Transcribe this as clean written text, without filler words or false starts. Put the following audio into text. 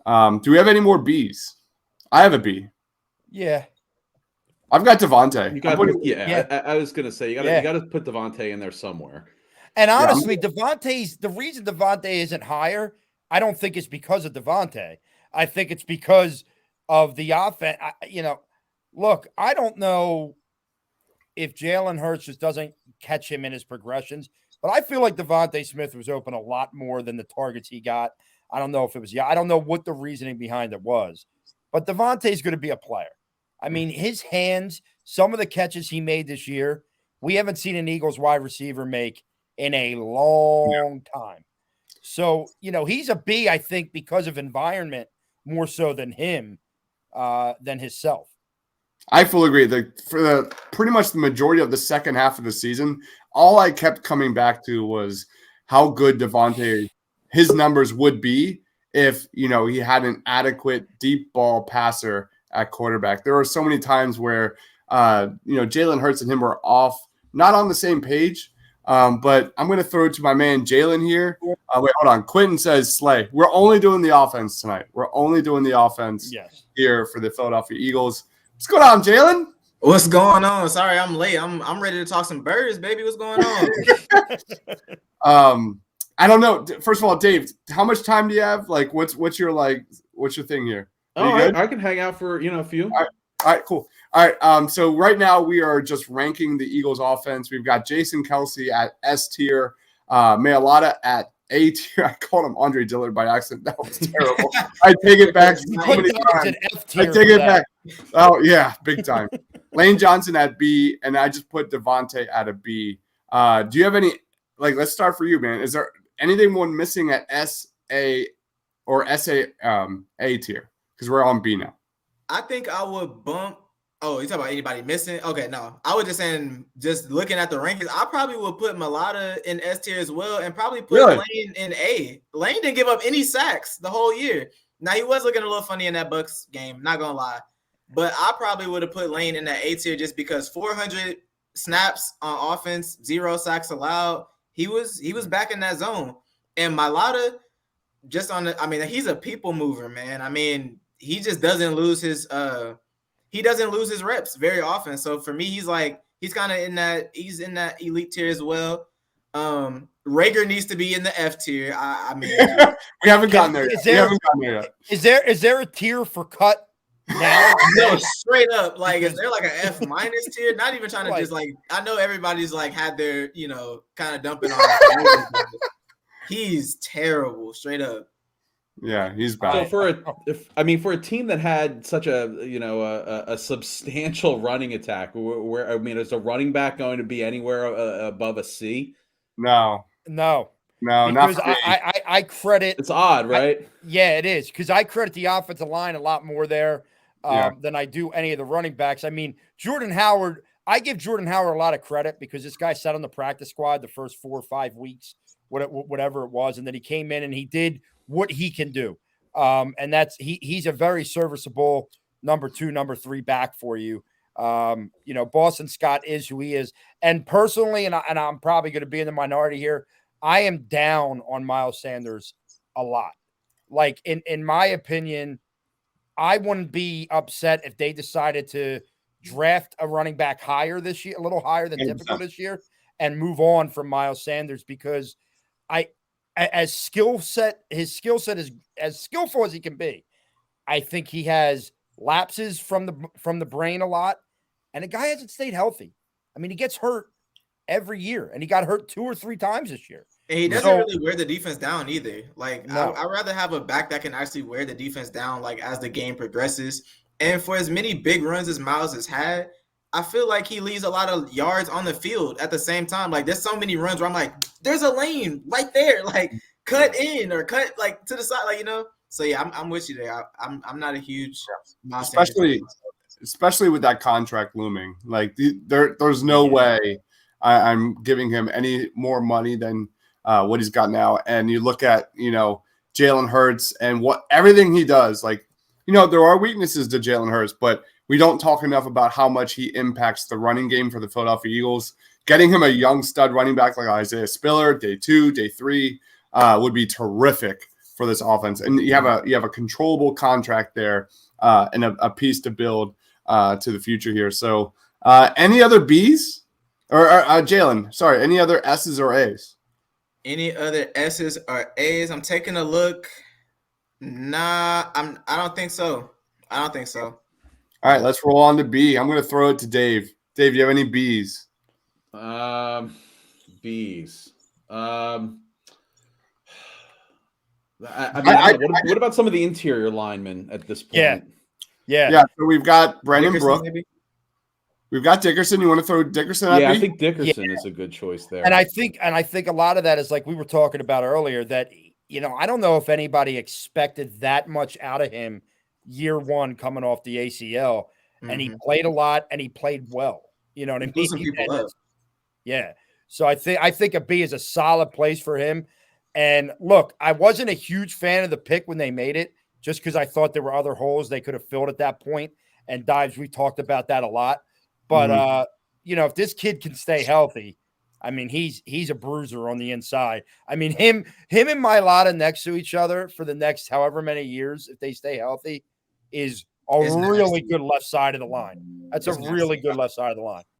Do we have any more Bs? I have a B. Yeah. I've got Devontae. You got, Yeah. I was gonna say you got to put Devontae in there somewhere. And honestly, the reason Devontae isn't higher, I don't think it's because of Devontae. I think it's because of the offense. Look, I don't know if Jalen Hurts just doesn't catch him in his progressions, but I feel like Devontae Smith was open a lot more than the targets he got. I don't know if it was, I don't know what the reasoning behind it was, but Devontae's going to be a player. I mean, his hands, some of the catches he made this year, we haven't seen an Eagles wide receiver make in a long time. So, he's a B, I think, because of environment more so than him, than himself. I fully agree. For pretty much the majority of the second half of the season, all I kept coming back to was how good Devontae, his numbers would be if, he had an adequate deep ball passer at quarterback. There were so many times where, Jalen Hurts and him were not on the same page. But I'm going to throw it to my man Jalen here. Wait, hold on. Quentin says, Slay, we're only doing the offense tonight. We're only doing the offense here for the Philadelphia Eagles. What's going on, Jalen? What's going on? Sorry, I'm late. I'm ready to talk some birds, baby. What's going on? I don't know. First of all, Dave, how much time do you have? Like, what's your thing here? I can hang out for a few. All right, cool. All right. So right now we are just ranking the Eagles offense. We've got Jason Kelce at S tier, Mailata at A tier. I called him Andre Dillard by accident. That was terrible. I take it back so many times. I take it back. Oh yeah, big time. Lane Johnson at B, and I just put Devontae at a B. Do you have any? Let's start for you, man. Is there anyone missing at S, A, or SA A tier? Because we're on B now. I think I would bump. Oh, you talking about anybody missing? Okay, no. I was just saying, just looking at the rankings, I probably would put Mailata in S tier as well, and probably put Lane in A. Lane didn't give up any sacks the whole year. Now, he was looking a little funny in that Bucks game, not gonna lie. But I probably would have put Lane in that A tier just because 400 snaps on offense, 0 sacks allowed. He was back in that zone. And Mailata, he's a people mover, man. I mean, he just doesn't lose his reps very often. So for me, he's kind of in that elite tier as well. Rager needs to be in the F tier. We haven't gotten there yet. Is there a tier for cut now? No, straight up. Is there an F minus tier? Not even trying to I know everybody's had their, kind of dumping on him. He's terrible, straight up. Yeah, he's bad. So for a team that had such a substantial running attack, is a running back going to be anywhere above a C? No, because not for me. I credit. It's odd, right? It is, because I credit the offensive line a lot more there than I do any of the running backs. I mean, Jordan Howard. I give Jordan Howard a lot of credit because this guy sat on the practice squad the first 4 or 5 weeks, whatever it was, and then he came in and he did what he can do. And that's he's a very serviceable number 2, number 3 back for you. Boston Scott is who he is. And personally, and I'm probably going to be in the minority here, I am down on Miles Sanders a lot. In my opinion, I wouldn't be upset if they decided to draft a running back higher this year, a little higher than typical this year, and move on from Miles Sanders, because his skill set is as skillful as he can be. I think he has lapses from the brain a lot, and the guy hasn't stayed healthy. I mean, he gets hurt every year, and he got hurt 2 or 3 times this year. And he doesn't really wear the defense down either. I'd rather have a back that can actually wear the defense down as the game progresses. And for as many big runs as Miles has had, I feel like he leaves a lot of yards on the field at the same time. There's so many runs where I'm like, there's a lane right there. Cut in or cut to the side, So yeah, I'm with you there. I'm not a huge especially with that contract looming. There's no way I'm giving him any more money than what he's got now. And you look at Jalen Hurts and everything he does. There are weaknesses to Jalen Hurts, but we don't talk enough about how much he impacts the running game for the Philadelphia Eagles. Getting him a young stud running back like Isaiah Spiller, day 2, day 3, would be terrific for this offense, and you have a controllable contract there, and a piece to build to the future here. So, any other B's or Jalen? Sorry, any other S's or A's? Any other S's or A's? I'm taking a look. Nah, I don't think so. I don't think so. All right, let's roll on to B. I'm going to throw it to Dave. Dave, do you have any B's? B's. What about some of the interior linemen at this point? Yeah. So we've got Brandon Dickerson, Brooks. maybe? We've got Dickerson. You want to throw Dickerson at B? I think Dickerson is a good choice there. And I think a lot of that is like we were talking about earlier that, I don't know if anybody expected that much out of him year one coming off the ACL. And he played a lot and he played well. You know what I mean? Some people up. Yeah. So I think a B is a solid place for him. And look, I wasn't a huge fan of the pick when they made it, just because I thought there were other holes they could have filled at that point. And Dives, we talked about that a lot. But if this kid can stay healthy, I mean, he's a bruiser on the inside. I mean, him and Mailata next to each other for the next however many years, if they stay healthy, is a really good left side of the line. That's a really good left side of the line.